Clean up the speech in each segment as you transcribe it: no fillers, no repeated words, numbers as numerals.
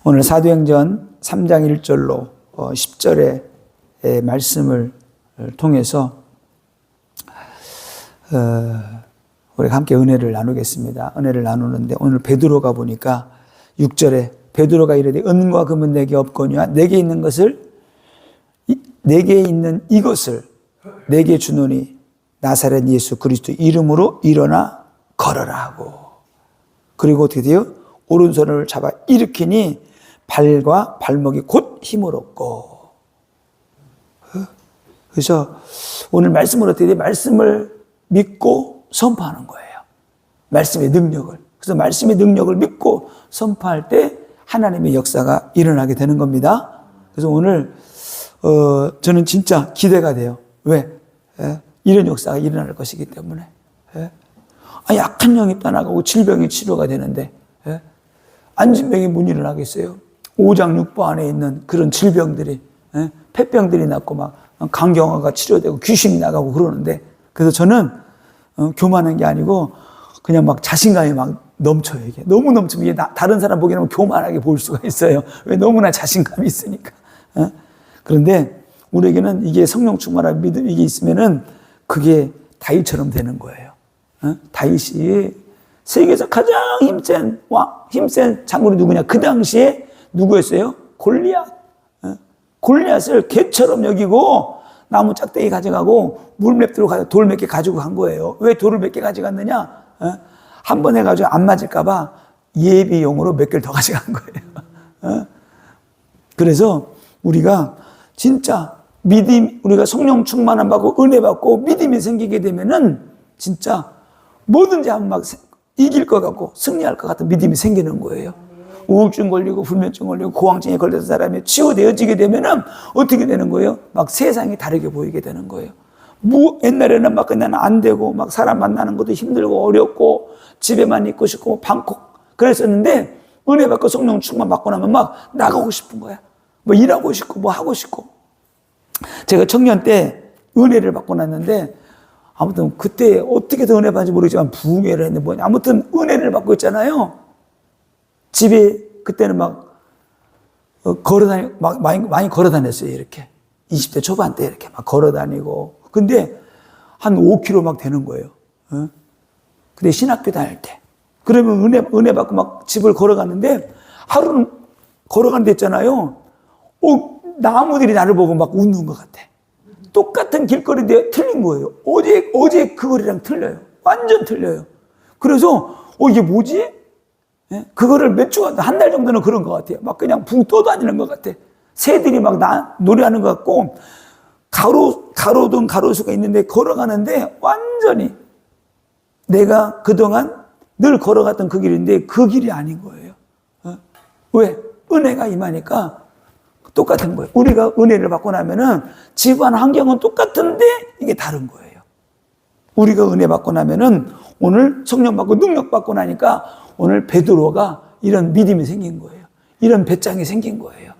오늘 사도행전 3장 1절로 10절의 말씀을 통해서 우리가 함께 은혜를 나누겠습니다. 은혜를 나누는데 오늘 베드로가 보니까 6절에 베드로가 이르되 은과 금은 내게 없거니와 내게 있는 이것을 내게 주노니 나사렛 예수 그리스도 이름으로 일어나 걸어라 하고, 그리고 어떻게 돼요? 오른손을 잡아 일으키니 발과 발목이 곧 힘을 얻고. 그래서 오늘 말씀을 어떻게 돼요? 말씀을 믿고 선포하는 거예요. 말씀의 능력을. 그래서 말씀의 능력을 믿고 선포할 때 하나님의 역사가 일어나게 되는 겁니다. 그래서 오늘 저는 진짜 기대가 돼요. 왜? 이런 역사가 일어날 것이기 때문에. 약한 영이 떠나가고 질병이 치료가 되는데 안진병이 못 일어나겠어요? 5장 6부 안에 있는 그런 질병들이, 폐병들이 낫고 막 간경화가 치료되고 귀신이 나가고 그러는데, 그래서 저는 교만한 게 아니고 그냥 막 자신감이 막 넘쳐요. 이게 너무 넘치면 이게 다른 사람 보기에는 교만하게 보일 수가 있어요. 왜? 너무나 자신감이 있으니까. 그런데 우리에게는 이게 성령 충만한 믿음 이게 있으면은 그게 다윗처럼 되는 거예요. 다윗이 세계에서 가장 힘센 장군이 누구냐? 그 당시에 누구였어요? 골리앗. 골리앗을 개처럼 여기고 나무 짝대기 가져가고 물맵대로 가서 돌 몇 개 가지고 간 거예요. 왜 돌을 몇 개 가져갔느냐? 한 번 해가지고 안 맞을까봐 예비용으로 몇 개를 더 가져간 거예요. 그래서 우리가 진짜 우리가 성령 충만함 받고 은혜 받고 믿음이 생기게 되면은 진짜 뭐든지 한번 막 이길 것 같고 승리할 것 같은 믿음이 생기는 거예요. 우울증 걸리고 불면증 걸리고 고황증에 걸려서 사람이 치유되어지게 되면은 어떻게 되는 거예요? 막 세상이 다르게 보이게 되는 거예요. 옛날에는 막 그냥 안 되고 막 사람 만나는 것도 힘들고 어렵고 집에만 있고 싶고 방콕 그랬었는데, 은혜 받고 성령 충만 받고 나면 막 나가고 싶은 거야. 뭐 일하고 싶고 뭐 하고 싶고. 제가 청년 때 은혜를 받고 났는데, 아무튼 그때 어떻게든 은혜 받는지 모르겠지만 부흥회를 했는데 뭐냐, 아무튼 은혜를 받고 있잖아요. 집에 그때는 막 많이 걸어 다녔어요. 이렇게 20대 초반 때 이렇게 막 걸어 다니고. 근데 한 5km 막 되는 거예요. 근데 신학교 다닐 때 그러면 은혜 받고 막 집을 걸어갔는데, 하루는 걸어가는 데 있잖아요. 나무들이 나를 보고 막 웃는 것 같아. 똑같은 길거리인데 틀린 거예요. 어제 그 거리랑 틀려요. 완전 틀려요. 그래서 이게 뭐지? 그거를 몇 주간, 한 달 정도는 그런 것 같아요. 막 그냥 붕 떠다니는 것 같아. 새들이 막 노래하는 것 같고, 가로등 가로수가 있는데 걸어가는데 완전히 내가 그동안 늘 걸어갔던 그 길인데 그 길이 아닌 거예요. 왜? 은혜가 임하니까 똑같은 거예요. 우리가 은혜를 받고 나면은 집안 환경은 똑같은데 이게 다른 거예요. 우리가 은혜 받고 나면은 오늘 성령 받고 능력 받고 나니까 오늘 베드로가 이런 믿음이 생긴 거예요. 이런 배짱이 생긴 거예요.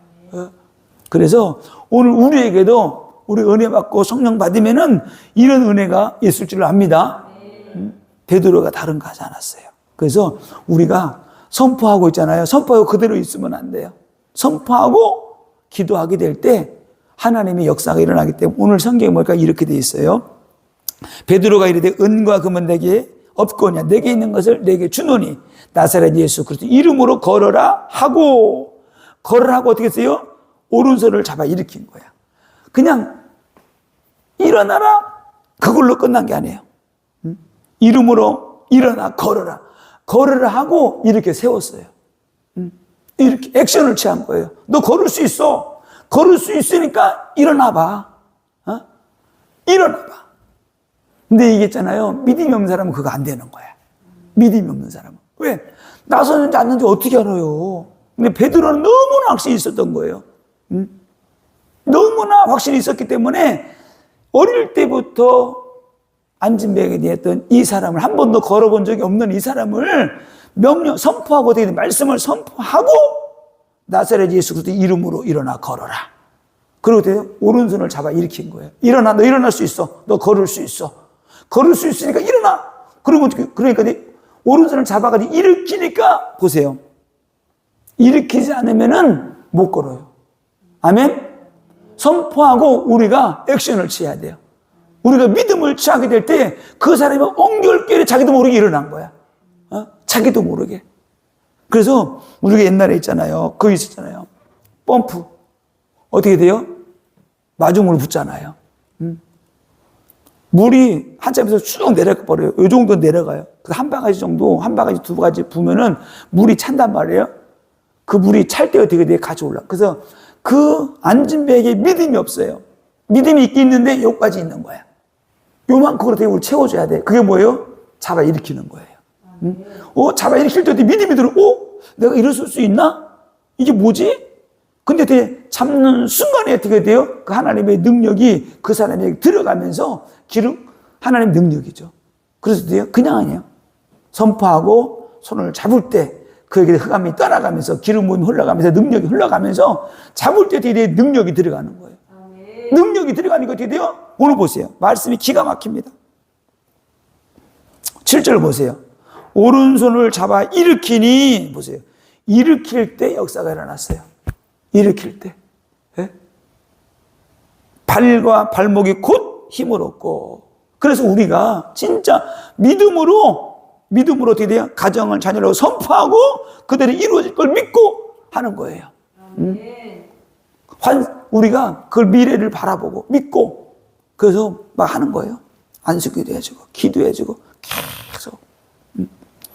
그래서 오늘 우리에게도 우리 은혜 받고 성령 받으면은 이런 은혜가 있을 줄 압니다. 베드로가 다른 거 하지 않았어요. 그래서 우리가 선포하고 있잖아요. 선포하고 그대로 있으면 안 돼요. 선포하고 기도하게 될 때 하나님의 역사가 일어나기 때문에 오늘 성경에 보니까 이렇게 돼 있어요. 베드로가 이르되 은과 금은 내게 없거냐 내게 있는 것을 내게 주노니 나사렛 예수 그리스도 이름으로 걸어라 하고 어떻게 했어요? 오른손을 잡아 일으킨 거야. 그냥 일어나라 그걸로 끝난 게 아니에요. 이름으로 일어나 걸어라 하고 이렇게 세웠어요. 이렇게 액션을 취한 거예요. 너 걸을 수 있어. 걸을 수 있으니까 일어나봐. 일어나봐. 근데 이게 있잖아요. 믿음이 없는 사람은 그거 안 되는 거야. 믿음이 없는 사람은. 왜? 나서는지 안 나서는지 어떻게 알아요? 근데 베드로는 너무나 확신이 있었던 거예요. 너무나 확신이 있었기 때문에 어릴 때부터 안진병에 대했던 이 사람을 한 번도 걸어본 적이 없는 이 사람을 선포하고 어떻게 말씀을 선포하고 나사렛 예수 그리스도 이름으로 일어나 걸어라. 그리고 오른손을 잡아 일으킨 거예요. 일어나, 너 일어날 수 있어. 너 걸을 수 있어. 걸을 수 있으니까 일어나. 그러니까 오른손을 잡아가지고 일으키니까 보세요. 일으키지 않으면은 못 걸어요. 아멘? 선포하고 우리가 액션을 취해야 돼요. 우리가 믿음을 취하게 될 때 그 사람이 엉결결에 자기도 모르게 일어난 거야. 자기도 모르게. 그래서 우리가 옛날에 있잖아요. 그거 있었잖아요. 펌프. 어떻게 돼요? 마중물 붓잖아요. 물이 한참에서 쭉 내려버려요. 이 정도 내려가요. 그래서 한 바가지 정도, 한 바가지, 두 바가지 부으면은 물이 찬단 말이에요. 그 물이 찰 때 어떻게 돼요? 같이 올라. 그래서 그 앉은 배에게 믿음이 없어요. 믿음이 있긴 있는데 여기까지 있는 거야. 요만큼으로 어떻게 우리 채워줘야 돼. 그게 뭐예요? 잡아 일으키는 거예요. 잡아 일으킬 때 믿음이 들어. 내가 일어설 수 있나? 이게 뭐지? 근데 어떻게 잡는 순간에 어떻게 돼요? 그 하나님의 능력이 그 사람에게 들어가면서 하나님의 능력이죠. 그래서 돼요? 그냥 아니에요. 선포하고 손을 잡을 때 그에게 흑암이 떠나가면서 기름 부음이 흘러가면서 능력이 흘러가면서 잡을 때 어떻게 돼요? 능력이 들어가는 거예요. 능력이 들어가는 거 어떻게 돼요? 오늘 보세요. 말씀이 기가 막힙니다. 7절 보세요. 오른손을 잡아 일으키니 보세요. 일으킬 때 역사가 일어났어요. 일으킬 때. 네? 발과 발목이 곧 힘을 얻고. 그래서 우리가 진짜 믿음으로 어떻게 돼요? 가정을 자녀로 선포하고 그대로 이루어질 걸 믿고 하는 거예요. 우리가 그 미래를 바라보고 믿고 그래서 막 하는 거예요. 안수기도 해주고 기도해주고 계속.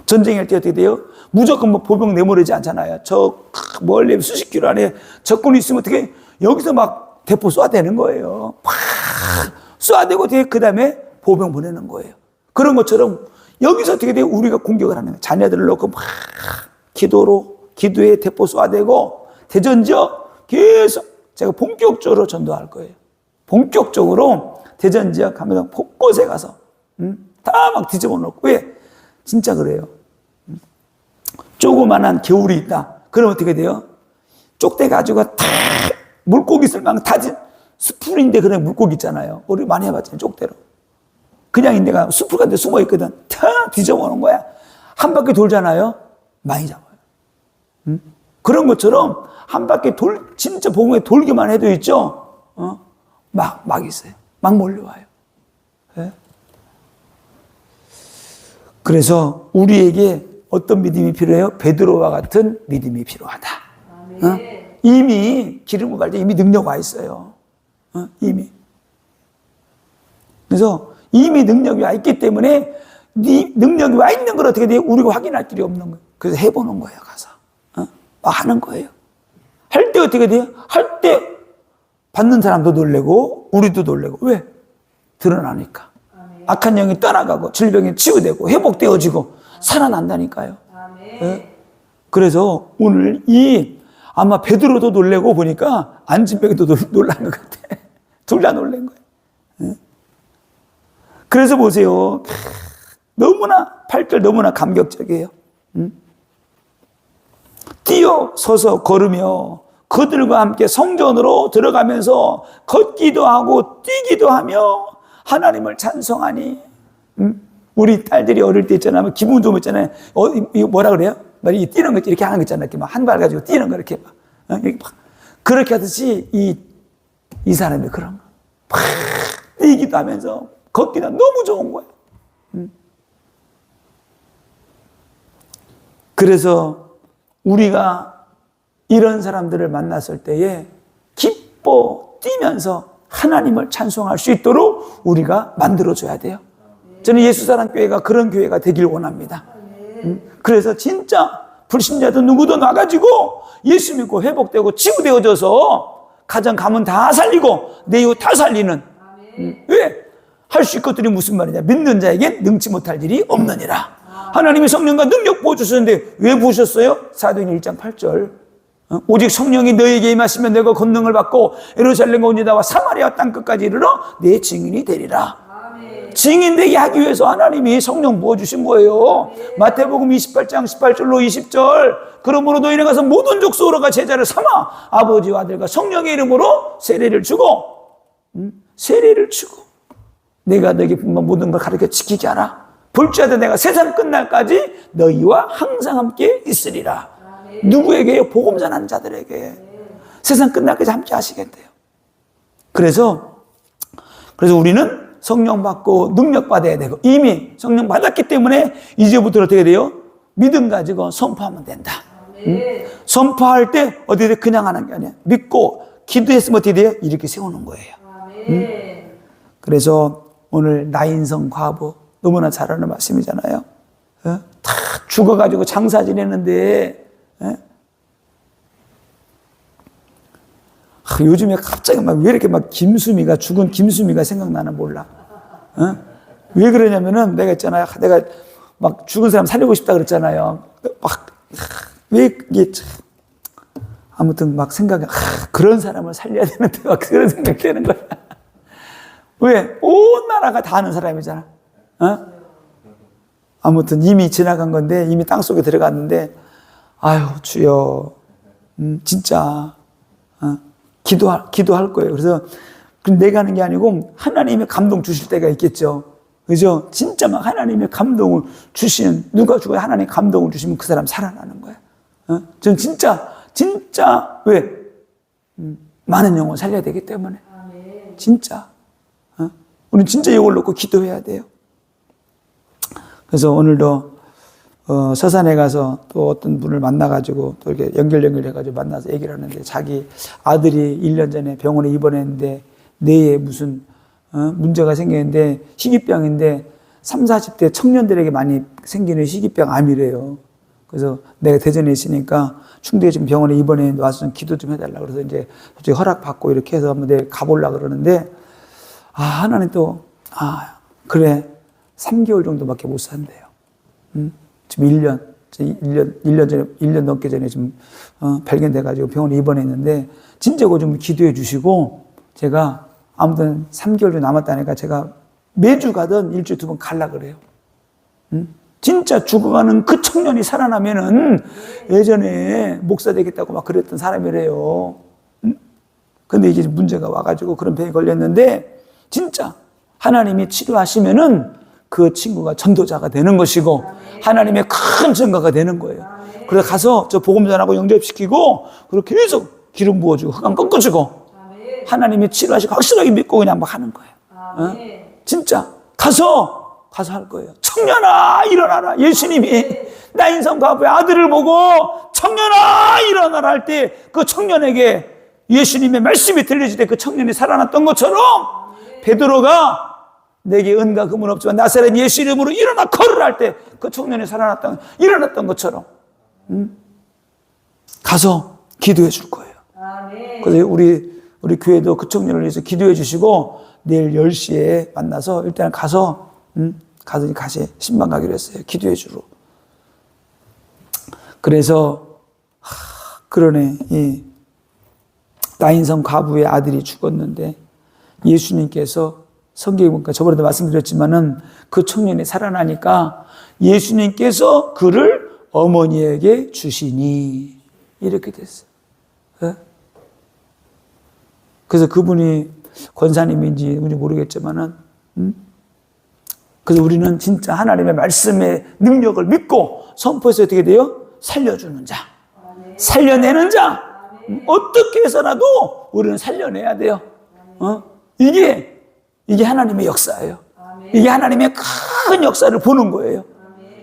전쟁할 때 어떻게 돼요? 무조건 뭐 보병 내모르지 않잖아요. 저 멀리 수십 킬로 안에 적군이 있으면 어떻게 여기서 막 대포 쏴대는 거예요. 팍 쏴대고 그 다음에 보병 보내는 거예요. 그런 것처럼 여기서 어떻게 돼요? 우리가 공격을 하는 거예요. 자녀들을 놓고 막 기도에 대포 쏴대고 대전지역 계속 제가 본격적으로 전도할 거예요. 본격적으로 대전 지역 가면서 곳곳에 가서 다 막 뒤집어 놓고. 왜? 진짜 그래요. 조그만한 겨울이 있다. 그럼 어떻게 돼요? 쪽대 가지고 다 물고기 쓸 만큼 다진 수풀인데 그런 물고기 있잖아요. 우리 많이 해봤잖아요. 쪽대로. 그냥 인데가 수풀 같은 데 숨어 있거든. 다 뒤집어 놓은 거야. 한 바퀴 돌잖아요. 많이 잡아요. 그런 것처럼 한 바퀴 진짜 복음에 돌기만 해도 있죠. 막 있어요. 막 몰려와요. 네? 그래서 우리에게 어떤 믿음이 필요해요? 베드로와 같은 믿음이 필요하다. 이미 기름 부을 때 이미 능력 와 있어요. 이미. 그래서 이미 능력이 와 있기 때문에 네 능력이 와 있는 걸 어떻게 돼요? 우리가 확인할 길이 없는 거예요. 그래서 해보는 거예요. 가서. 하는 거예요. 할 때 어떻게 돼요? 할 때 받는 사람도 놀래고 우리도 놀래고. 왜? 드러나니까. 악한 영이 떠나가고 질병이 치유되고 회복되어지고 살아난다니까요. 네? 그래서 오늘 아마 베드로도 놀래고 보니까 안진뱅이도 놀란 것 같아. 둘 다 놀란 거예요. 네? 그래서 보세요. 너무나 8절 너무나 감격적이에요. 뛰어서서 걸으며 그들과 함께 성전으로 들어가면서 걷기도 하고 뛰기도 하며 하나님을 찬송하니. 우리 딸들이 어릴 때 있잖아요. 기분 좀 있잖아요. 이거 뭐라 그래요? 말이 뛰는 거 이렇게 하는 거 있잖아요. 이렇게 막 한 발 가지고 뛰는 거 이렇게 막. 이렇게 막. 그렇게 하듯이 이 사람이 그런 거. 막 뛰기도 하면서 걷기도 너무 좋은 거예요. 그래서 우리가 이런 사람들을 만났을 때에 기뻐 뛰면서 하나님을 찬송할 수 있도록 우리가 만들어줘야 돼요. 저는 예수사랑교회가 그런 교회가 되길 원합니다. 그래서 진짜 불신자도 누구도 나가지고 예수 믿고 회복되고 치유되어져서 가정 가문 다 살리고 내 이웃 다 살리는. 왜? 할 수 있것들이 무슨 말이냐? 믿는 자에겐 능치 못할 일이 없느니라. 하나님이 성령과 능력 부어주셨는데 왜 부으셨어요? 사도행전 1장 8절. 오직 성령이 너에게 임하시면 너가 권능을 받고 예루살렘과 온 유다와 사마리아 땅끝까지 이르러 내 증인이 되리라. 증인되게 하기 위해서 하나님이 성령 부어주신 거예요. 마태복음 28장 18절로 20절. 그러므로 너희는 가서 모든 족속으로가 제자를 삼아 아버지와 아들과 성령의 이름으로 세례를 주고 내가 너에게 분만 모든 걸 가르쳐 지키게 하라. 볼지어다 내가 세상 끝날까지 너희와 항상 함께 있으리라. 누구에게요? 복음 전하는 자들에게. 세상 끝날까지 함께 하시겠대요. 그래서 우리는 성령 받고 능력 받아야 되고, 이미 성령 받았기 때문에 이제부터 어떻게 돼요? 믿음 가지고 선포하면 된다. 선포할 때 어떻게 돼? 그냥 하는 게 아니야. 믿고 기도했으면 어떻게 돼요? 이렇게 세우는 거예요. 그래서 오늘 나인성 과부 너무나 잘 아는 말씀이잖아요. 다 죽어가지고 장사 지내는데, 요즘에 갑자기 막 왜 이렇게 막 죽은 김수미가 생각나나 몰라. 왜 그러냐면은 내가 있잖아요. 내가 막 죽은 사람 살리고 싶다 그랬잖아요. 왜 이게 아무튼 막 생각이, 그런 사람을 살려야 되는데 막 그런 생각이 드는 거야. 왜? 온 나라가 다 아는 사람이잖아. 아무튼 이미 지나간 건데, 이미 땅 속에 들어갔는데, 아유, 주여, 진짜, 기도할 거예요. 그래서 내가 하는 게 아니고 하나님의 감동 주실 때가 있겠죠. 그죠? 진짜 막 하나님의 감동을 주시는, 누가 죽어야 하나님의 감동을 주시면 그 사람 살아나는 거야. 전 진짜, 왜? 많은 영혼 살려야 되기 때문에. 진짜. 우리는 진짜 이걸 놓고 기도해야 돼요. 그래서 오늘도 서산에 가서 또 어떤 분을 만나가지고 또 이렇게 연결해가지고 만나서 얘기를 하는데, 자기 아들이 1년 전에 병원에 입원했는데 뇌에 무슨 문제가 생겼는데 희귀병인데 30, 40대 청년들에게 많이 생기는 희귀병 암이래요. 그래서 내가 대전에 있으니까 충주에 지금 병원에 입원해 와서 좀 기도 좀 해달라. 그래서 이제 갑자기 허락받고 이렇게 해서 한번 내가 가보려고 그러는데, 하나님 또, 그래. 3개월 정도밖에 못 산대요. 지금 1년 넘게 전에 지금, 발견돼가지고 병원에 입원했는데, 진짜 그거 좀 기도해 주시고, 제가 아무튼 3개월 좀 남았다니까 제가 매주 가든 일주일에 2번 갈라 그래요. 진짜 죽어가는 그 청년이 살아나면은 예전에 목사 되겠다고 막 그랬던 사람이래요. 근데 이게 문제가 와가지고 그런 병에 걸렸는데, 진짜 하나님이 치료하시면은 그 친구가 전도자가 되는 것이고, 하나님의 큰 증거가 되는 거예요. 그래서 가서 저 복음 전하고 영접시키고, 그렇게 계속 기름 부어주고, 흑암 꺾어주고, 하나님이 치료하시고 확실하게 믿고 그냥 막 하는 거예요. 진짜 가서 할 거예요. 청년아 일어나라. 예수님이 나인성 과부의 아들을 보고 청년아 일어나라 할 때 그 청년에게 예수님의 말씀이 들려질 때 그 청년이 살아났던 것처럼, 베드로가 내게 은과 금은 없지만 나사렛 예수 이름으로 일어나 걸으라 할 때 그 청년이 일어났던 것처럼 가서 기도해 줄 거예요. 그래서 우리 교회도 그 청년을 위해서 기도해 주시고, 내일 10시에 만나서 일단 가서 같이 신방 가기로 했어요. 기도해 주러. 그래서 그러네. 이 나인성 과부의 아들이 죽었는데 예수님께서, 성경에 보니까 저번에도 말씀드렸지만은 그 청년이 살아나니까 예수님께서 그를 어머니에게 주시니 이렇게 됐어요. 그래서 그분이 권사님인지 누군지 모르겠지만은, 그래서 우리는 진짜 하나님의 말씀의 능력을 믿고 선포해서 어떻게 돼요? 살려주는 자, 살려내는 자, 어떻게 해서라도 우리는 살려내야 돼요. 이게 하나님의 역사예요. 이게 하나님의 큰 역사를 보는 거예요.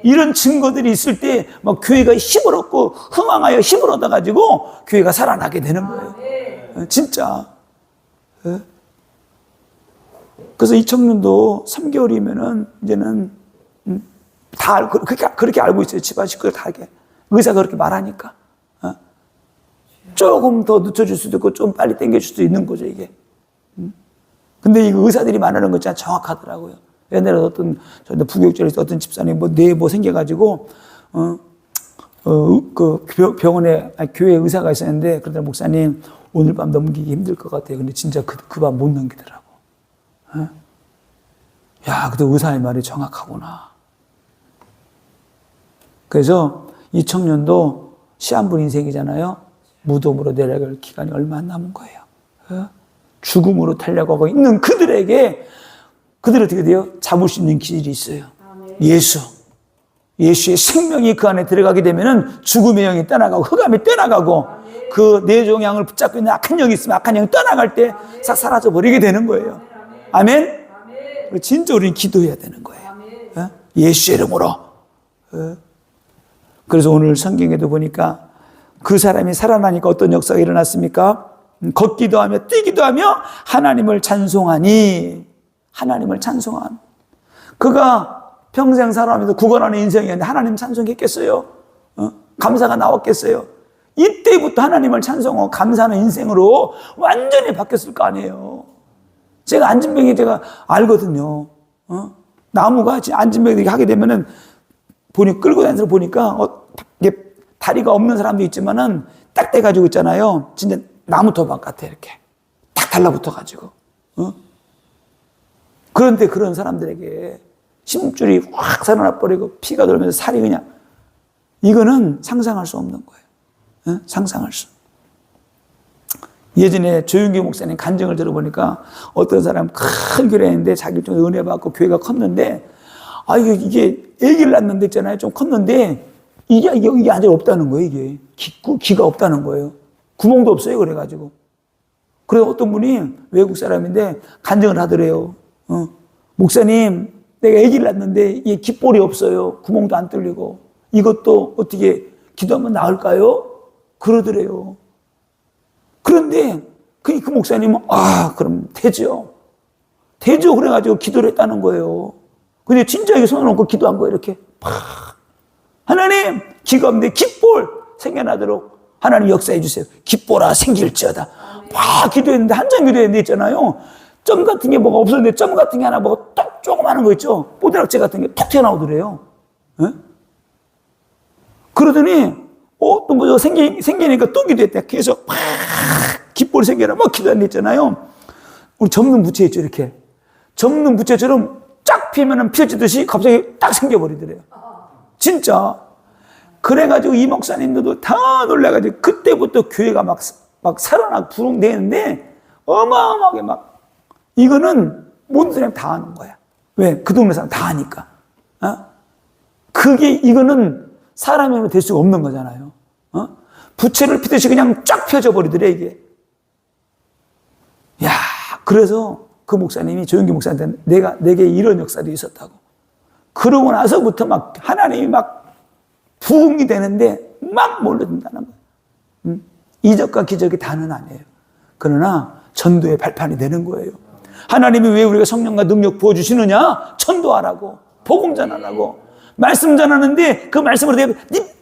이런 증거들이 있을 때 막 교회가 힘을 얻고 흥황하여 힘을 얻어가지고 교회가 살아나게 되는 거예요. 진짜. 그래서 이 청년도 3개월이면은 이제는 다 그렇게 알고 있어요. 집안 식구들 다 알게. 의사가 그렇게 말하니까. 조금 더 늦춰줄 수도 있고 좀 빨리 당겨줄 수도 있는 거죠, 이게. 근데 이 의사들이 말하는 거 진짜 정확하더라고요. 옛날에 저 부교육절에서 어떤 집사님 뇌에 생겨가지고, 그 병원에, 교회에 의사가 있었는데, 그러다 목사님, 오늘 밤 넘기기 힘들 것 같아요. 근데 진짜 그 밤 못 넘기더라고. 야, 그래도 의사의 말이 정확하구나. 그래서 이 청년도 시한부 인생이잖아요. 무덤으로 내려갈 기간이 얼마 안 남은 거예요. 죽음으로 달려가고 있는 그들이 어떻게 돼요? 잡을 수 있는 길이 있어요. 예수. 예수의 생명이 그 안에 들어가게 되면은 죽음의 영이 떠나가고 흑암이 떠나가고 그 내종양을 붙잡고 있는 악한 영이 있으면 악한 영이 떠나갈 때 싹 사라져 버리게 되는 거예요. 아멘? 진짜 우리는 기도해야 되는 거예요. 예수의 이름으로. 그래서 오늘 성경에도 보니까 그 사람이 살아나니까 어떤 역사가 일어났습니까? 걷기도 하며 뛰기도 하며 하나님을 찬송하니, 하나님을 찬송한. 그가 평생 살아가면서 구걸하는 인생이었는데 하나님 찬송했겠어요? 감사가 나왔겠어요? 이때부터 하나님을 찬송하고 감사하는 인생으로 완전히 바뀌었을 거 아니에요. 제가 안진병이 제가 알거든요. 나무가 안진병이 하게 되면은 끌고 다니면서 보니까 이게 다리가 없는 사람도 있지만은 딱 떼가지고 있잖아요. 진짜 나무 토막 같아, 이렇게. 딱 달라붙어가지고. 그런데 그런 사람들에게 힘줄이 확 살아나버리고 피가 돌면서 살이 그냥, 이거는 상상할 수 없는 거예요. 상상할 수. 예전에 조윤기 목사님 간증을 들어보니까 어떤 사람 큰 교회 했는데 자기 좀 은혜 받고 교회가 컸는데, 이게 아기를 낳는데 있잖아요. 좀 컸는데, 이게 아직 없다는 거예요, 이게. 기가 없다는 거예요. 구멍도 없어요, 그래가지고. 그래, 어떤 분이 외국 사람인데 간증을 하더래요. 목사님, 내가 아기를 낳는데 이게 깃볼이 없어요. 구멍도 안 뚫리고. 이것도 어떻게 기도하면 나을까요? 그러더래요. 그런데 그 목사님은, 그럼 되죠. 되죠. 그래가지고 기도를 했다는 거예요. 근데 진짜 이게 손을 얹고 기도한 거예요, 이렇게. 하나님, 기가 없는데 깃볼 생겨나도록 하나님 역사해 주세요. 깃볼아 생길지어다. 막 기도했는데, 한참 기도했는데 있잖아요. 점 같은 게 뭐가 없었는데 점 같은 게 하나 뭐가 딱 조그마한 거 있죠. 뽀드락지 같은 게 톡 튀어나오더래요. 그러더니, 또 뭐 생기니까 또 기도했대. 그래서 막 깃볼이 생겨나 막 기도했는데 있잖아요. 우리 접는 부채 있죠, 이렇게. 접는 부채처럼 쫙 피면은 펴지듯이 갑자기 딱 생겨버리더래요. 진짜. 그래가지고 이 목사님들도 다 놀라가지고 그때부터 교회가 막 살아나고 부흥되는데 어마어마하게 막, 이거는 모든 사람이 다 하는 거야. 왜? 그 동네 사람 다 하니까. 이거는 사람의 힘으로 될 수가 없는 거잖아요. 부채를 피듯이 그냥 쫙 펴져 버리더래, 이게. 야, 그래서 그 목사님이, 조영기 목사한테 내게 이런 역사도 있었다고. 그러고 나서부터 막 하나님이 막 부흥이 되는데 막 몰려든다는 거예요. 이적과 기적이 다는 아니에요. 그러나 전도의 발판이 되는 거예요. 하나님이 왜 우리가 성령과 능력 부어주시느냐? 전도하라고, 복음 전하라고. 말씀 전하는데 그 말씀으로 내가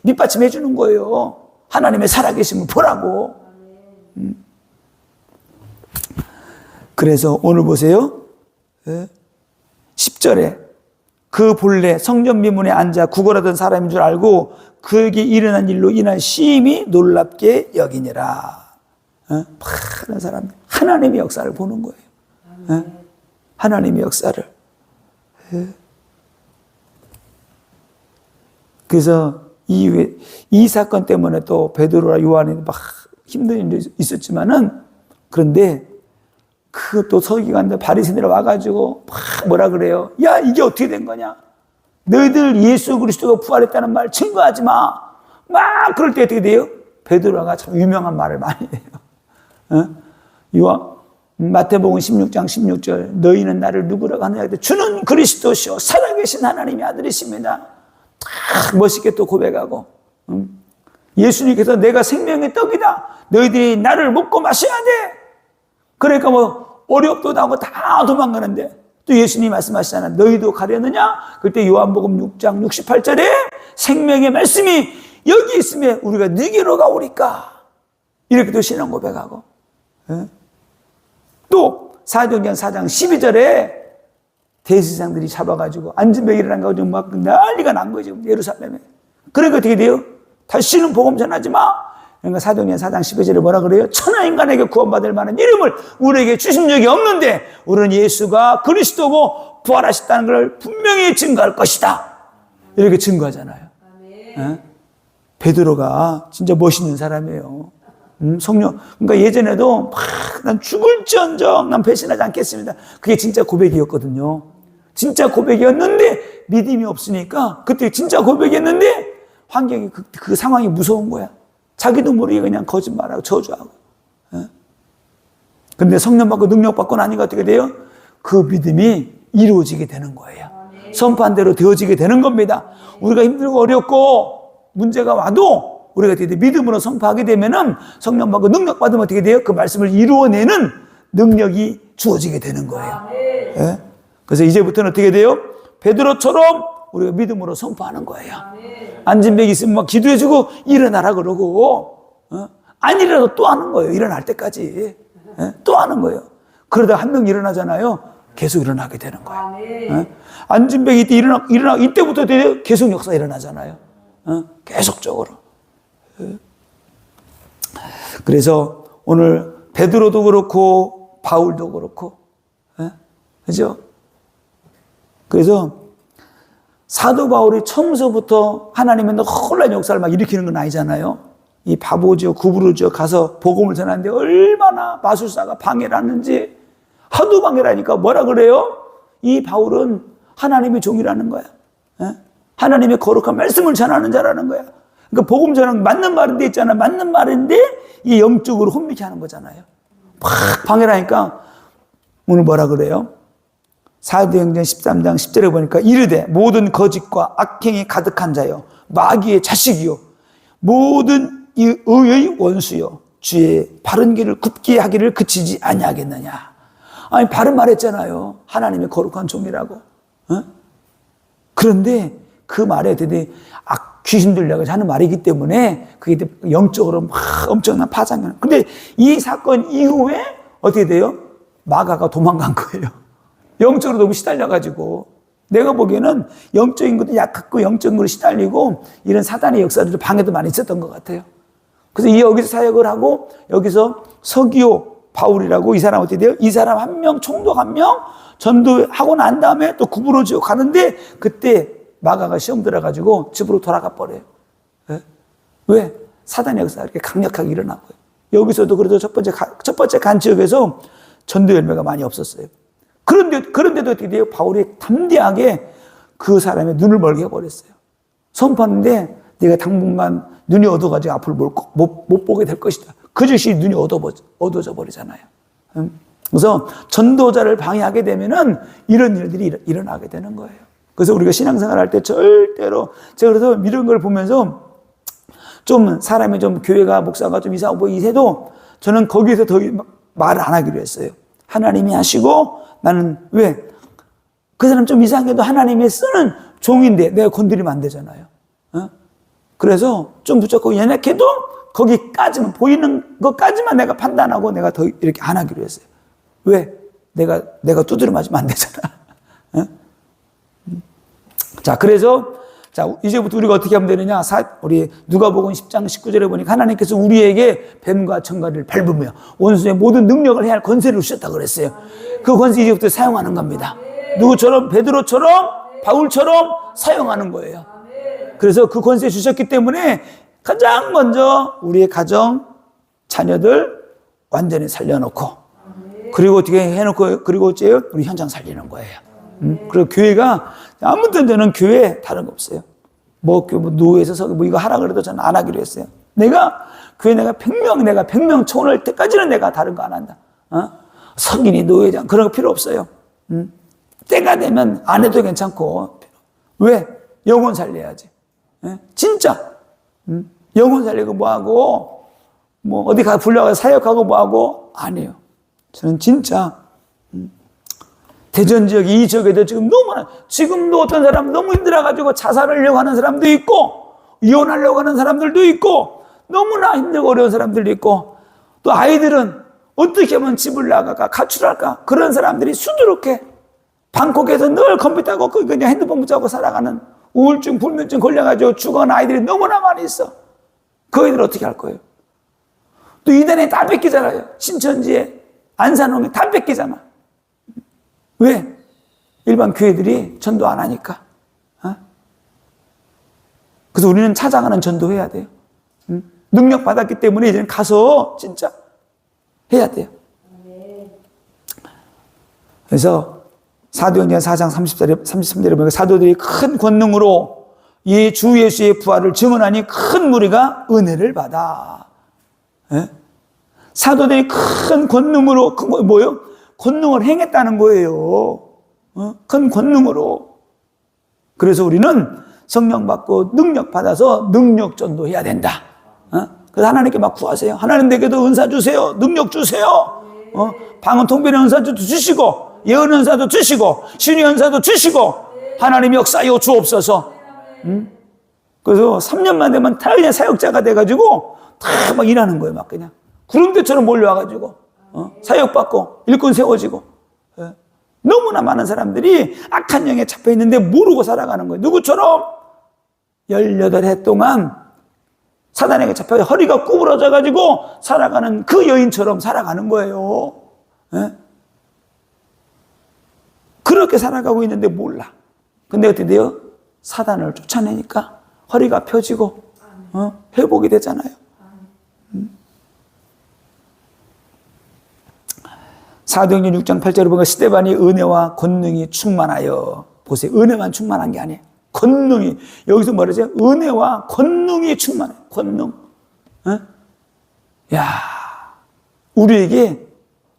밑받침해 주는 거예요. 하나님의 살아계심을 보라고. 그래서 오늘 보세요. 10절에 그 본래 성전 미문에 앉아 구걸하던 사람인 줄 알고 그에게 일어난 일로 인한 심히 놀랍게 여기니라. 많은 사람, 하나님의 역사를 보는 거예요. 하나님의 역사를. 그래서 이 사건 때문에 또 베드로와 요한이 막 힘든 일이 있었지만은, 그런데 또 서기관들 바리새인들 와가지고 막 뭐라 그래요? 야, 이게 어떻게 된 거냐? 너희들 예수 그리스도가 부활했다는 말 증거하지 마. 막 그럴 때 어떻게 돼요? 베드로가 참 유명한 말을 많이 해요. 마태복음 16장 16절, 너희는 나를 누구라고 하느냐? 주는 그리스도시요 살아계신 하나님의 아들이십니다. 멋있게 또 고백하고, 예수님께서 내가 생명의 떡이다. 너희들이 나를 먹고 마셔야 돼. 그러니까 뭐 어렵도 하고 다 도망가는데 또 예수님이 말씀하시잖아. 너희도 가려느냐? 그때 요한복음 6장 68절에 생명의 말씀이 여기 있으면 우리가 네게로 가오리까. 이렇게 또 신앙 고백하고, 또 사도행전 4장 12절에 대제사장들이 잡아가지고 안진뱅이라는 거 좀 막 난리가 난 거죠, 예루살렘에. 그러니까 어떻게 돼요? 다시는 복음 전하지 마. 그러니까 사도행전 4장 12절에 뭐라 그래요? 천하 인간에게 구원받을 만한 이름을 우리에게 주신 적이 없는데 우리는 예수가 그리스도고 부활하셨다는 걸 분명히 증거할 것이다. 이렇게 증거하잖아요. 베드로가 진짜 멋있는 사람이에요. 성령. 그러니까 예전에도 막 난 죽을지언정 난 배신하지 않겠습니다. 그게 진짜 고백이었거든요. 진짜 고백이었는데 믿음이 없으니까 그때 진짜 고백했는데 환경이 그 상황이 무서운 거야. 자기도 모르게 그냥 거짓말하고 저주하고. 근데 성령 받고 능력 받고 나니까 어떻게 돼요? 그 믿음이 이루어지게 되는 거예요. 선포한 대로 되어지게 되는 겁니다. 우리가 힘들고 어렵고 문제가 와도 우리가 믿음으로 선포하게 되면은 성령 받고 능력 받으면 어떻게 돼요? 그 말씀을 이루어내는 능력이 주어지게 되는 거예요. 예? 그래서 이제부터는 어떻게 돼요? 베드로처럼 우리가 믿음으로 선포하는 거예요. 앉은 백 있으면 막 기도해주고 일어나라 그러고 안 일어나도 또 하는 거예요. 일어날 때까지. 또 하는 거예요. 그러다 한 명 일어나잖아요. 계속 일어나게 되는 거예요. 앉은 백이 이때 일어나 이때부터 계속 역사 일어나잖아요. 계속적으로. 그래서 오늘 베드로도 그렇고 바울도 그렇고, 그죠? 그래서 사도 바울이 처음서부터 하나님의 놀라운 역사를 막 일으키는 건 아니잖아요. 이 바보죠, 구부르죠, 가서 복음을 전하는데 얼마나 마술사가 방해를 하는지 하도 방해를 하니까 뭐라 그래요? 이 바울은 하나님의 종이라는 거야. 하나님의 거룩한 말씀을 전하는 자라는 거야. 그러니까 복음 전하는 맞는 말인데 있잖아. 맞는 말인데 이 영적으로 혼미케 하는 거잖아요. 막 방해를 하니까 오늘 뭐라 그래요? 사도행전 13장 10절에 보니까 이르되 모든 거짓과 악행이 가득한 자요 마귀의 자식이요 모든 이 의의 원수요 주의 바른 길을 굽게 하기를 그치지 아니하겠느냐. 아니 바른 말 했잖아요. 하나님의 거룩한 종이라고. 그런데 그 말에 되게 귀신 들려고 하는 말이기 때문에 그게 영적으로 막 엄청난 파장이. 근데 이 사건 이후에 어떻게 돼요? 마가가 도망간 거예요. 영적으로 너무 시달려가지고. 내가 보기에는 영적인 것도 약했고 영적인 것으로 시달리고 이런 사단의 역사들도 방해도 많이 있었던 것 같아요. 그래서 여기서 사역을 하고 여기서 서기오 바울이라고 이 사람 어떻게 돼요? 이 사람 한 명, 총독 한 명 전도하고 난 다음에 또 구부러지고 가는데 그때 마가가 시험 들어가지고 집으로 돌아가 버려요. 왜? 사단의 역사가 이렇게 강력하게 일어나고요. 여기서도 그래도 첫 번째 간지역에서 전도 열매가 많이 없었어요. 그런데도 어떻게 돼요? 바울이 담대하게 그 사람의 눈을 멀게 해버렸어요. 선포하는데 네가 당분간 눈이 어두워가지고 앞을 못 보게 될 것이다. 그 즉시 눈이 어두워져 버리잖아요. 그래서 전도자를 방해하게 되면은 이런 일들이 일어나게 되는 거예요. 그래서 우리가 신앙생활 할 때 절대로 제가 그래서 이런 걸 보면서 좀 사람이 좀 교회가 목사가 좀 이상하고 뭐 이래도 저는 거기에서 더 말을 안 하기로 했어요. 하나님이 하시고 나는 왜? 그 사람 좀 이상해도 하나님이 쓰는 종인데 내가 건드리면 안 되잖아요. 그래서 좀 붙잡고 연약해도 거기까지만 보이는 것까지만 내가 판단하고 내가 더 이렇게 안 하기로 했어요. 왜? 내가 두드려 맞으면 안 되잖아. 자, 그래서 자, 이제부터 우리가 어떻게 하면 되느냐? 우리 누가복음 10장 19절에 보니까 하나님께서 우리에게 뱀과 청가리를 밟으며 원수의 모든 능력을 해야 할 권세를 주셨다고 그랬어요. 그 권세 이제부터 사용하는 겁니다. 누구처럼? 베드로처럼, 바울처럼 사용하는 거예요. 그래서 그 권세 주셨기 때문에 가장 먼저 우리의 가정, 자녀들 완전히 살려놓고 그리고 어떻게 해놓고 그리고 어째요? 우리 현장 살리는 거예요. 그리고 교회가 아무튼 저는 교회 다른 거 없어요. 뭐 노예에서 서기 뭐 이거 하라 그래도 저는 안 하기로 했어요. 교회 내가 100명 초원할 때까지는 내가 다른 거 안 한다. 성인이 노예장 그런 거 필요 없어요. 때가 되면 안 해도 괜찮고. 왜? 영혼 살려야지. 진짜. 영혼 살리고 뭐하고 뭐 어디 가 불려가서 사역하고 뭐하고 아니에요. 저는 진짜 대전 지역 이 지역에도 지금 너무 많아요. 지금도 어떤 사람 너무 힘들어가지고 자살하려고 하는 사람도 있고 이혼하려고 하는 사람들도 있고 너무나 힘들고 어려운 사람들도 있고 또 아이들은 어떻게 하면 집을 나갈까 가출할까 그런 사람들이 수두룩해. 방콕에서 늘 컴퓨터하고 그냥 핸드폰 붙잡고 살아가는 우울증 불면증 걸려가지고 죽어가는 아이들이 너무나 많이 있어. 그 아이들 어떻게 할 거예요? 또 이단에 다 뺏기잖아요. 신천지에 안산홍에 다 뺏기잖아. 왜? 일반 교회들이 전도 안 하니까. 그래서 우리는 찾아가는 전도해야 돼요. 능력 받았기 때문에 이제는 가서 진짜 해야 돼요. 그래서 사도행전 4장 33절에 보면 사도들이 큰 권능으로 주 예수의 부활을 증언하니 큰 무리가 은혜를 받아. 예? 사도들이 큰 권능으로, 뭐요? 권능을 행했다는 거예요. 큰 권능으로. 그래서 우리는 성령 받고 능력 받아서 능력 전도해야 된다. 그래서 하나님께 막 구하세요. 하나님 내게도 은사 주세요. 능력 주세요. 방언 통변의 은사도 주시고, 예언 은사도 주시고, 신의 은사도 주시고, 하나님 역사하여 주옵소서. 그래서 3년만 되면 다 그냥 사역자가 돼가지고 다 막 일하는 거예요. 막 그냥 구름대처럼 몰려와가지고 사역받고 일꾼 세워지고. 너무나 많은 사람들이 악한 영에 잡혀 있는데 모르고 살아가는 거예요. 누구처럼 18해 동안 사단에게 잡혀 허리가 구부러져가지고 살아가는 그 여인처럼 살아가는 거예요. 그렇게 살아가고 있는데 몰라. 근데 어떻게 돼요? 사단을 쫓아내니까 허리가 펴지고 회복이 되잖아요. 사도행전 6장 8절에 보면 스데반이 은혜와 권능이 충만하여. 보세요. 은혜만 충만한 게 아니에요. 권능이. 여기서 뭐라죠? 은혜와 권능이 충만해요. 권능. 야, 우리에게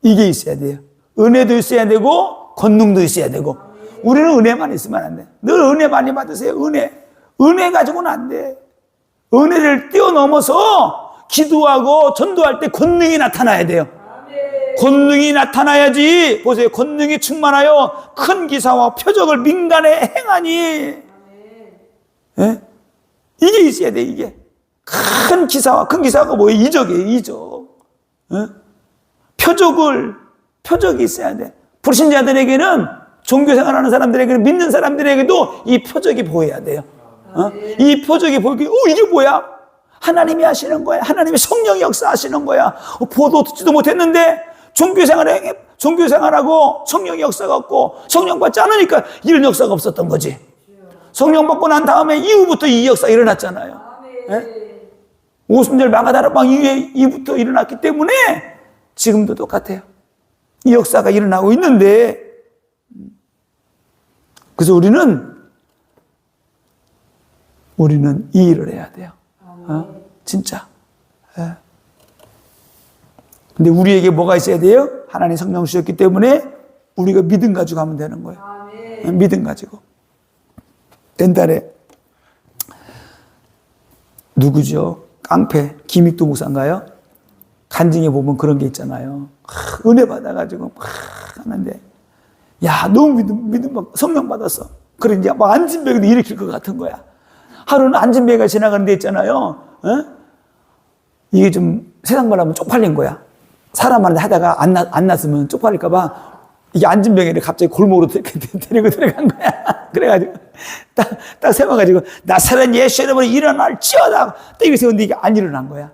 이게 있어야 돼요. 은혜도 있어야 되고 권능도 있어야 되고. 우리는 은혜만 있으면 안 돼. 늘 은혜 많이 받으세요. 은혜 가지고는 안 돼. 은혜를 뛰어넘어서 기도하고 전도할 때 권능이 나타나야 돼요. 권능이 나타나야지. 보세요. 권능이 충만하여 큰 기사와 표적을 민간에 행하니. 예? 이게 있어야 돼. 이게 큰 기사가 뭐예요? 이적이에요. 이적. 예? 표적이 있어야 돼. 불신자들에게는, 종교생활하는 사람들에게는, 믿는 사람들에게도 이 표적이 보여야 돼요. 이 표적이 보이기, 이게 뭐야? 하나님이 하시는 거야. 하나님이 성령이 역사하시는 거야. 보도 듣지도 못했는데 종교생활하고 성령의 역사가 없고 성령 받지 않으니까 이런 역사가 없었던 거지. 성령 받고 난 다음에 이후부터 이 역사가 일어났잖아요. 예? 오순절 마가다락방 이후부터 일어났기 때문에 지금도 똑같아요. 이 역사가 일어나고 있는데, 그래서 우리는 이 일을 해야 돼요. 진짜. 예. 근데 우리에게 뭐가 있어야 돼요? 하나님 성령 주셨기 때문에 우리가 믿음 가지고 하면 되는 거예요. 믿음 가지고. 옛날에 누구죠? 깡패 김익도 목사인가요? 간증에 보면 그런 게 있잖아요. 은혜 받아가지고 막 하는데, 야, 너무 믿음 막 성령 받았어. 그래 이제 막 안진뱅이도 일으킬 것 같은 거야. 하루는 안진뱅이가 지나가는 데 있잖아요. 이게 좀 세상 말하면 쪽팔린 거야. 사람한테 하다가 안 났으면 쪽팔릴까봐 이게 안진뱅이를 갑자기 골목으로 데리고 들어간 거야. 그래가지고 딱 세워가지고 나사렛 예수 이름으로 일어날지어다. 또 이렇게 세웠는데 이게 안 일어난 거야.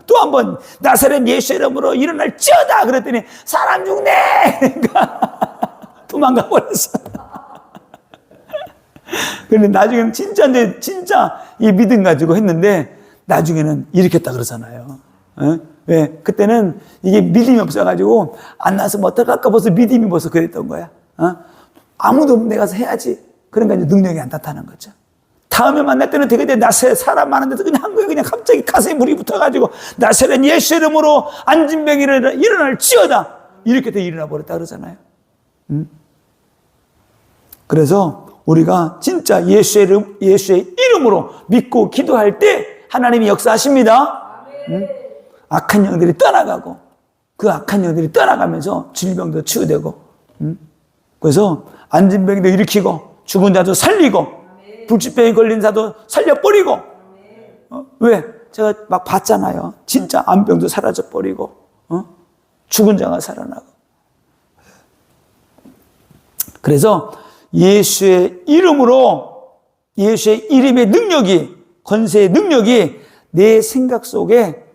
또 한 번 나사렛 예수 이름으로 일어날지어다. 그랬더니 사람 죽네. 그러니까 도망가 버렸어. 그런데 나중에는 진짜 이 믿음 가지고 했는데 나중에는 일으켰다 그러잖아요. 왜? 그때는 이게 믿음이 없어가지고 안 나서면 어떡할까 벌써 믿음이 벌써 그랬던 거야. 아무도 없는데 가서 해야지. 그러니까 이제 능력이 안 나타나는 거죠. 다음에 만날 때는 되게 나사렛 사람 많은데도 그냥 한 거예요. 그냥 갑자기 가슴에 물이 붙어가지고 나사렛 예수 이름으로 안진뱅이를 일어날지어다. 이렇게 돼 일어나 버렸다 그러잖아요. 그래서 우리가 진짜 예수의 이름으로 믿고 기도할 때 하나님이 역사하십니다. 악한 영들이 떠나가고 그 악한 영들이 떠나가면서 질병도 치유되고 그래서 안진병도 일으키고 죽은 자도 살리고 불치병에 걸린 자도 살려버리고 왜? 제가 막 봤잖아요. 진짜 암병도 사라져버리고 죽은 자가 살아나고. 그래서 예수의 이름으로, 예수의 이름의 능력이, 권세의 능력이 내 생각 속에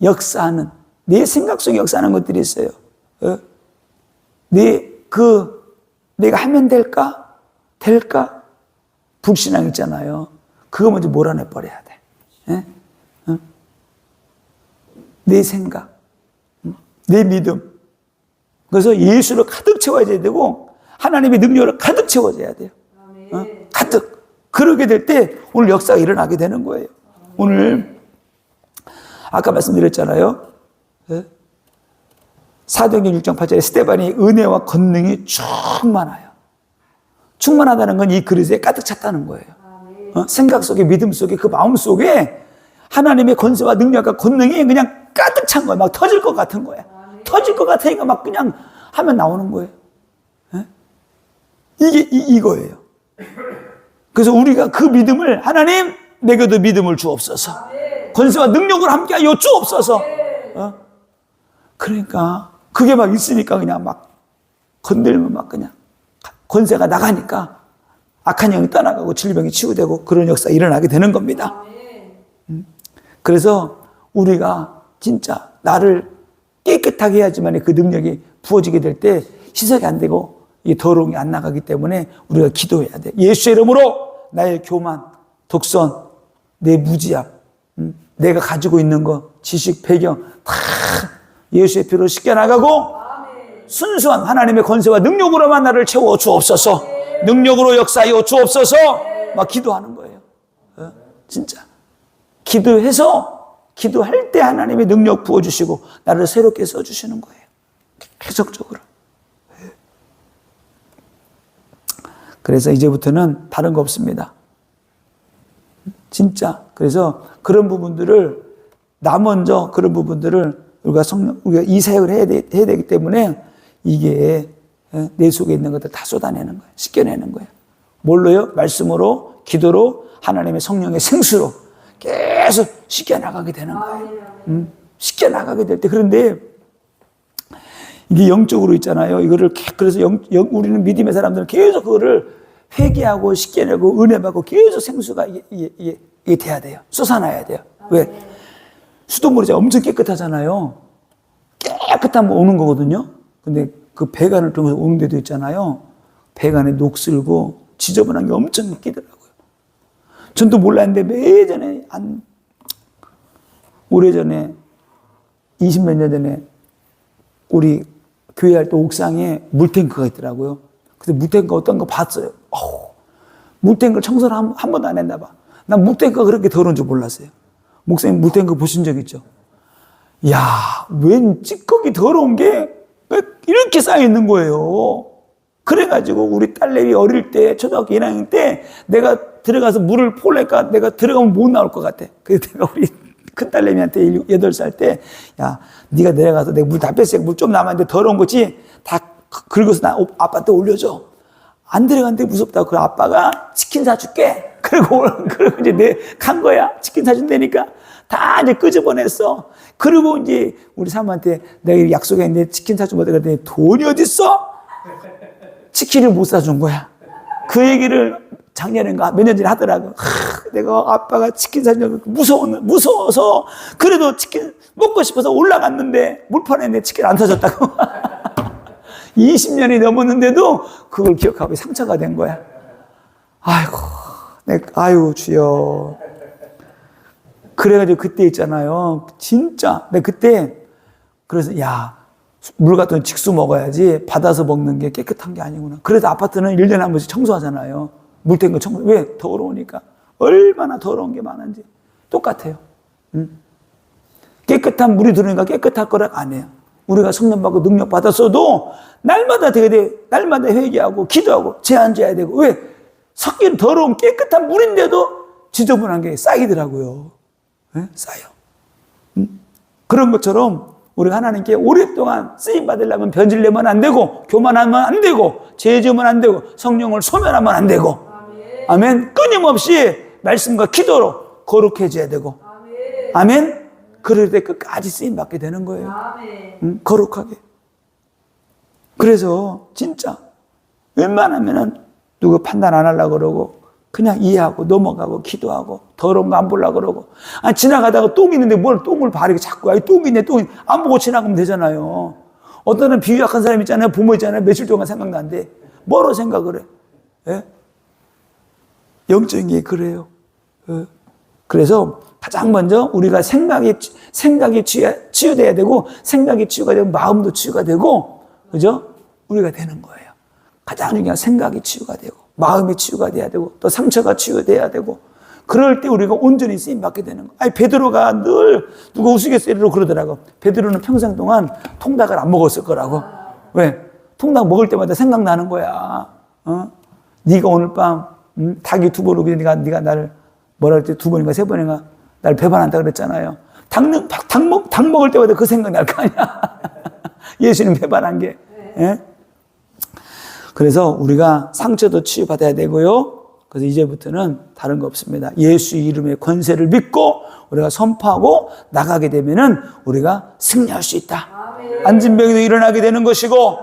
역사하는, 내 생각 속에 역사하는 것들이 있어요. 내가 하면 될까? 불신앙 있잖아요. 그거 먼저 몰아내버려야 돼. 내 생각, 내 믿음. 그래서 예수를 가득 채워야 되고, 하나님의 능력으로 가득 채워져야 돼요. 가득. 그러게 될 때 오늘 역사가 일어나게 되는 거예요. 오늘 아까 말씀드렸잖아요. 사도행전 6장 8절에 스데반이 은혜와 권능이 충만하여. 충만하다는 건 이 그릇에 가득 찼다는 거예요. 생각 속에, 믿음 속에, 그 마음 속에 하나님의 권세와 능력과 권능이 그냥 가득 찬 거야. 막 터질 것 같은 거야. 터질 것 같으니까 막 그냥 하면 나오는 거예요. 이거예요. 그래서 우리가 그 믿음을, 하나님, 내게도 믿음을 주옵소서. 권세와 능력을 함께하여 주옵소서. 그러니까 그게 막 있으니까 그냥 막 건들면 막 그냥 권세가 나가니까 악한 영이 떠나가고 질병이 치유되고 그런 역사가 일어나게 되는 겁니다. 그래서 우리가 진짜 나를 깨끗하게 해야지만 그 능력이 부어지게 될 때 희석이 안 되고 이 더러운 게 안 나가기 때문에 우리가 기도해야 돼. 예수의 이름으로 나의 교만, 독선, 내 무지함, 내가 가지고 있는 거, 지식, 배경 다 예수의 피로 씻겨나가고 순수한 하나님의 권세와 능력으로만 나를 채워 주옵소서. 능력으로 역사하여 주옵소서. 막 기도하는 거예요. 진짜 기도해서 기도할 때 하나님의 능력 부어주시고 나를 새롭게 써주시는 거예요. 계속적으로. 그래서 이제부터는 다른 거 없습니다. 진짜. 그래서 그런 부분들을 나 먼저 그런 부분들을 우리가 이 사역을 해야 되기 때문에 이게 내 속에 있는 것들 다 쏟아내는 거예요. 씻겨내는 거예요. 뭘로요? 말씀으로, 기도로, 하나님의 성령의 생수로 계속 씻겨나가게 되는 거예요. 씻겨나가게 될 때. 그런데 이게 영적으로 있잖아요. 이거를 그래서 우리는 믿음의 사람들은 계속 그거를 회개하고 씻겨내고 은혜받고 계속 생수가 이게 돼야 돼요. 쏟아나야 돼요. 왜? 수돗물이 엄청 깨끗하잖아요. 깨끗하면 오는 거거든요. 근데 그 배관을 통해서 오는 데도 있잖아요. 배관에 녹슬고 지저분한 게 엄청 끼더라고요. 전 또 몰랐는데 오래전에 20몇 년 전에 우리 교회 할 때 옥상에 물탱크가 있더라고요. 그래서 물탱크 어떤 거 봤어요. 물탱크 청소를 한 번도 안 했나 봐. 난 물탱크가 그렇게 더러운 줄 몰랐어요. 목사님 물탱크 보신 적 있죠? 야, 웬 찌꺼기 더러운 게 이렇게 쌓여 있는 거예요. 그래가지고 우리 딸내미 어릴 때 초등학교 1학년 때 내가 들어가서 물을 보려니까 내가 들어가면 못 나올 것 같아. 그래서 내가 우리 큰딸내미한테 8살 때, 야, 네가 내려가서 내가 물 다 뺐으니까 물 좀 남았는데 더러운 거지? 다 긁어서 나 아빠한테 올려줘. 안 들어갔는데 무섭다고. 그 아빠가 치킨 사줄게. 그리고 이제 간 거야. 치킨 사준다니까. 다 이제 끄집어냈어. 그리고 이제 우리 사모한테 내가 약속했는데 치킨 사주면 어떡해 그랬더니 돈이 어딨어? 치킨을 못 사준 거야. 그 얘기를 작년인가 몇 년 전에 하더라고. 내가 아빠가 치킨 사주려고 무서워서 그래도 치킨 먹고 싶어서 올라갔는데 물판에 내 치킨 안 사줬다고. 20년이 넘었는데도 그걸 기억하고 상처가 된 거야. 아이고 주여. 그래가지고 그때 있잖아요. 진짜. 내가 그때 그래서 물 같은 직수 먹어야지 받아서 먹는 게 깨끗한 게 아니구나. 그래서 아파트는 1년에 한 번씩 청소하잖아요. 물탱크 청소. 왜? 더러우니까. 얼마나 더러운 게 많은지. 똑같아요. 깨끗한 물이 들어오니까 깨끗할 거라 안 해요. 우리가 성령 받고 능력 받았어도 날마다 되게 돼. 날마다 회개하고 기도하고 제한줘야 되고. 왜? 섞인 더러운 깨끗한 물인데도 지저분한 게 쌓이더라고요. 네? 쌓여. 그런 것처럼 우리가 하나님께 오랫동안 쓰임 받으려면 변질되면 안 되고 교만하면 안 되고 죄 지으면 안 되고 성령을 소멸하면 안 되고 아멘. 끊임없이 말씀과 기도로 거룩해져야 되고 아멘. 그럴 때 끝까지 쓰임 받게 되는 거예요. 거룩하게. 그래서 진짜 웬만하면은 누구 판단 안 하려고 그러고 그냥 이해하고 넘어가고 기도하고 더러운 거 안 보려고 그러고 지나가다가 똥 있는데 뭘 똥을 바르게 자꾸 똥이 있네 똥이 안 보고 지나가면 되잖아요. 어떤 비유 약한 사람 있잖아요. 부모 있잖아요. 며칠 동안 생각나는데 뭐로 생각을 해? 예? 영적인 게 그래요. 예? 그래서 가장 먼저 우리가 생각이 치유돼야 되고 생각이 치유가 되면 마음도 치유가 되고 그죠? 우리가 되는 거예요. 가장 중요한 생각이 치유가 되고 마음이 치유가 돼야 되고 또 상처가 치유돼야 되고 그럴 때 우리가 온전히 쓰임받게 되는 거. 아니 베드로가 늘 누가 우스갯소리로 그러더라고. 베드로는 평생 동안 통닭을 안 먹었을 거라고. 왜? 통닭 먹을 때마다 생각나는 거야. 네가 오늘 밤 닭이 2번 오기 전에 네가 나를 뭐라 할 때 2번인가 3번인가 나를 배반한다 그랬잖아요. 닭 먹을 때마다 그 생각 날 거 아니야. 예수님 배반한 게. 예? 그래서 우리가 상처도 치유받아야 되고요. 그래서 이제부터는 다른 거 없습니다. 예수 이름의 권세를 믿고 우리가 선포하고 나가게 되면은 우리가 승리할 수 있다. 안진병이도 일어나게 되는 것이고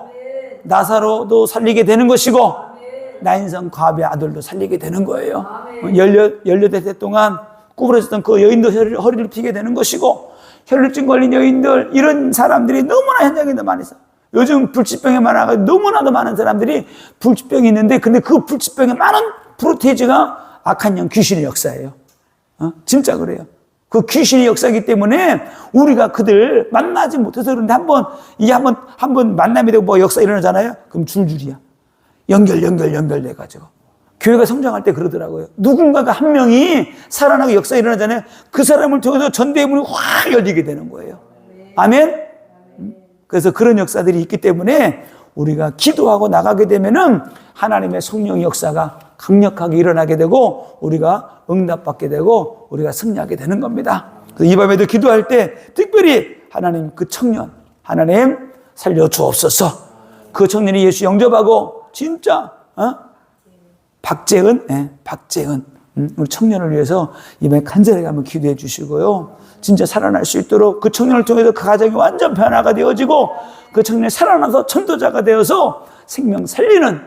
나사로도 살리게 되는 것이고 나인성 과부의 아들도 살리게 되는 거예요. 18대 동안 구부러졌던 그 여인도 허리를 피게 되는 것이고 혈루증 걸린 여인들 이런 사람들이 너무나 현장에 많이 있어. 요즘 불치병이 많아가지고 너무나도 많은 사람들이 불치병이 있는데 근데 그 불치병에 많은 프로테이즈가 악한 영 귀신의 역사예요. 진짜 그래요. 그 귀신의 역사이기 때문에 우리가 그들 만나지 못해서 그런데 한번 만남이 되고 뭐 역사 일어나잖아요. 그럼 줄줄이야. 연결돼가지고. 교회가 성장할 때 그러더라고요. 누군가가 한 명이 살아나고 역사 일어나잖아요. 그 사람을 통해서 전대문이 확 열리게 되는 거예요. 아멘? 그래서 그런 역사들이 있기 때문에 우리가 기도하고 나가게 되면은 하나님의 성령의 역사가 강력하게 일어나게 되고 우리가 응답받게 되고 우리가 승리하게 되는 겁니다. 그래서 이 밤에도 기도할 때 특별히 하나님 그 청년 하나님 살려주옵소서. 그 청년이 예수 영접하고 진짜 박재은 우리 청년을 위해서 이번에 간절하게 한번 기도해 주시고요. 진짜 살아날 수 있도록 그 청년을 통해서 그 가정이 완전 변화가 되어지고 그 청년이 살아나서 천도자가 되어서 생명 살리는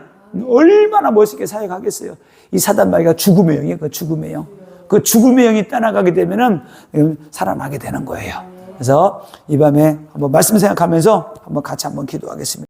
얼마나 멋있게 사역하겠어요. 이 사단마귀가 죽음의 영이에요. 그 죽음의 영. 그 죽음의 영이 떠나가게 되면은 살아나게 되는 거예요. 그래서 이 밤에 한번 말씀 생각하면서 한번 같이 한번 기도하겠습니다.